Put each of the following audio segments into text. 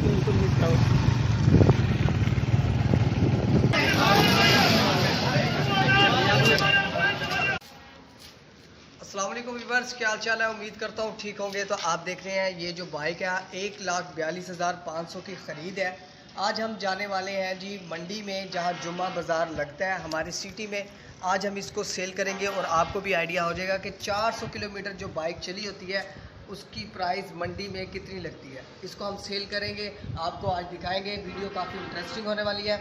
अस्सलाम वालेकुम व्यूअर्स, क्या हाल चाल है। उम्मीद करता हूँ ठीक होंगे। तो आप देख रहे हैं ये जो बाइक है 1,42,500 की ख़रीद है। आज हम जाने वाले हैं जी मंडी में, जहाँ जुम्मा बाज़ार लगता है हमारी सिटी में। आज हम इसको सेल करेंगे और आपको भी आइडिया हो जाएगा कि 400 किलोमीटर जो बाइक चली होती है उसकी प्राइस मंडी में कितनी लगती है। इसको हम सेल करेंगे, आपको आज दिखाएंगे। वीडियो काफ़ी इंटरेस्टिंग होने वाली है,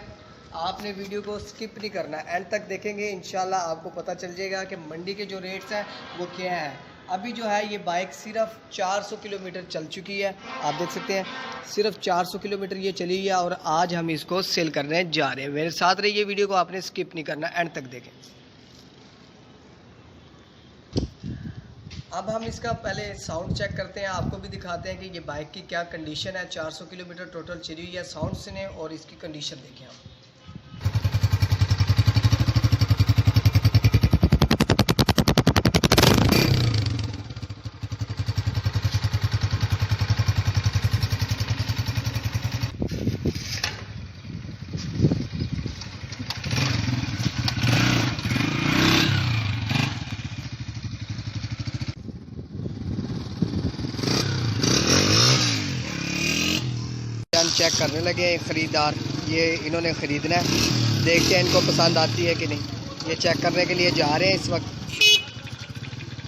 आपने वीडियो को स्किप नहीं करना, एंड तक देखेंगे। इंशाल्लाह आपको पता चल जाएगा कि मंडी के जो रेट्स हैं वो क्या हैं। अभी जो है ये बाइक सिर्फ 400 किलोमीटर चल चुकी है, आप देख सकते हैं सिर्फ 400 किलोमीटर ये चली है और आज हम इसको सेल करने जा रहे हैं। मेरे साथ रहिए, वीडियो को आपने स्किप नहीं करना, एंड तक देखें। अब हम इसका पहले साउंड चेक करते हैं, आपको भी दिखाते हैं कि ये बाइक की क्या कंडीशन है। 400 किलोमीटर टोटल चली हुई है। साउंड सुने और इसकी कंडीशन देखें आप। चेक करने लगे ख़रीदार, ये इन्होंने ख़रीदना है, देखते हैं इनको पसंद आती है कि नहीं। ये चेक करने के लिए जा रहे हैं इस वक्त।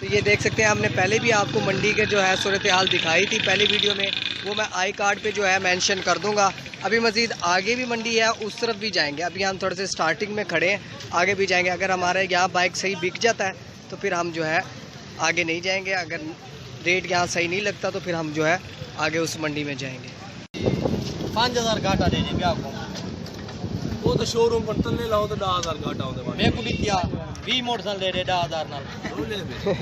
तो ये देख सकते हैं, हमने पहले भी आपको मंडी के जो है सूरत हाल दिखाई थी पहली वीडियो में, वो मैं आई कार्ड पे जो है मेंशन कर दूंगा। अभी मज़ीद आगे भी मंडी है, उस तरफ भी जाएंगे। अभी हम थोड़े से स्टार्टिंग में खड़े हैं, आगे भी जाएंगे। अगर हमारे यहाँ बाइक सही बिक जाता है तो फिर हम जो है आगे नहीं जाएंगे, अगर रेट यहाँ सही नहीं लगता तो फिर हम जो है आगे उस मंडी में जाएंगे। 5000 घाटा दे देंगे आपको। वो तो शोरूम पर तले लाओ तो 10,000 घाटा होते मैं को दिया 20 मोटरसाइकिल दे दे 10,000 नाल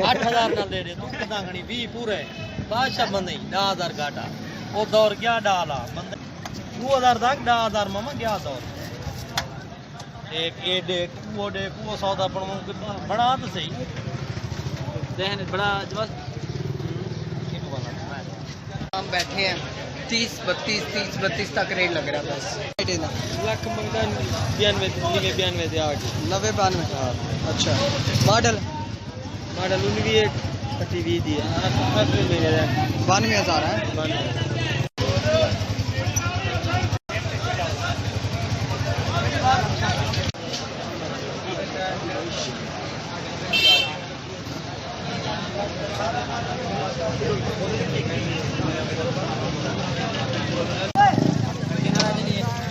8,000 नाल दे दे तू कितना गणी 20 पूरे बादशाह बंदे 10,000 घाटा। वो दौर गया डाला बंदे 2000 तक 10,000 मामा गया दौर। एक ए देख वो सौदा बड़ा तो सही देहन बड़ा जबरदस्त। हम बैठे हैं 30-32 तक रेट लग रहा है बस। लाख मंगन 92 दे 90-92। अच्छा, मॉडल 19 30 दी 92,000 है।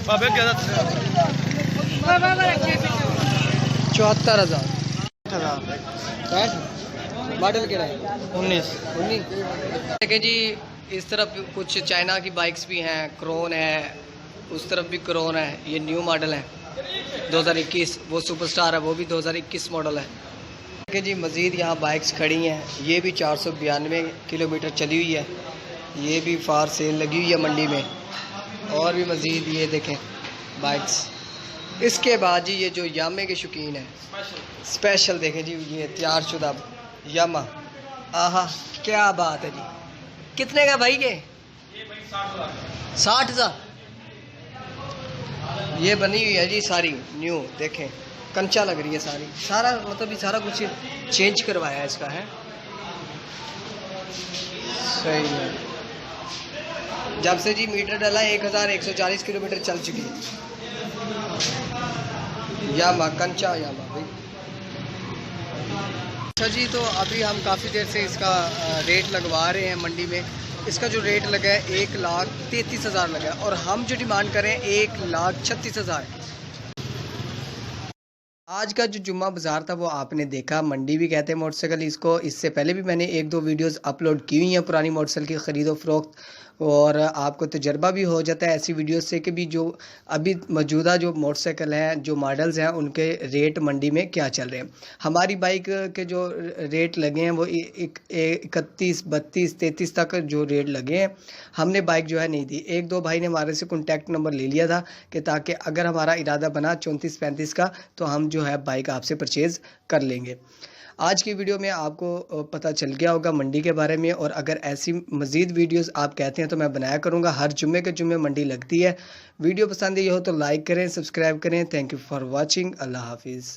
बाबे क्या 74,000। मॉडल क्या है? 19 देखें जी, इस तरफ कुछ चाइना की बाइक्स भी हैं, क्रोन है, उस तरफ भी क्रोन है। ये न्यू मॉडल है 2021। वो सुपरस्टार है, वो भी 2021 मॉडल है। देखें जी, मज़ीद यहाँ बाइक्स खड़ी हैं। ये भी 492 किलोमीटर चली हुई है, ये भी फार सेल लगी हुई है मंडी में। और भी मज़ीद ये देखें बाइक्स। इसके बाद जी ये जो यामे के शौकीन है, स्पेशल देखें जी, ये तैयारशुदा यामा। आहा, क्या बात है जी। कितने का भाई ये? 60,000। ये बनी हुई है जी सारी न्यू, देखें कंचा लग रही है सारी, सारा मतलब ये सारा कुछ चेंज करवाया है इसका, है सही है। जब से जी मीटर डाला 1140 किलोमीटर चल चुकी है। यामा कंचा यामा भाई। अच्छा जी, तो अभी हम काफ़ी देर से इसका रेट लगवा रहे हैं मंडी में। इसका जो रेट लगा है 1,33,000 लगा है और हम जो डिमांड करें 1,36,000 है। आज का जो जुम्मा बाज़ार था वो आपने देखा, मंडी भी कहते हैं मोटरसाइकिल इसको। इससे पहले भी मैंने 1-2 वीडियोस अपलोड की हुई हैं पुरानी मोटरसाइकिल की ख़रीदो फ़रोख्त, और आपको तजर्बा भी हो जाता है ऐसी वीडियोस से कि भी जो अभी मौजूदा जो मोटरसाइकिल हैं, जो मॉडल्स हैं, उनके रेट मंडी में क्या चल रहे हैं। हमारी बाइक के जो रेट लगे हैं वो 31, 32, 33 तक जो रेट लगे हैं। हमने बाइक जो है नहीं दी। 1-2 भाई ने हमारे से कॉन्टैक्ट नंबर ले लिया था कि ताकि अगर हमारा इरादा बना 34-35 का तो हम जो है बाइक आपसे परचेज़ कर लेंगे। आज की वीडियो में आपको पता चल गया होगा मंडी के बारे में, और अगर ऐसी मज़ीद वीडियोस आप कहते हैं तो मैं बनाया करूँगा। हर जुम्मे के जुम्मे मंडी लगती है। वीडियो पसंद आई हो तो लाइक करें, सब्सक्राइब करें। Thank you for watching. अल्लाह हाफिज़।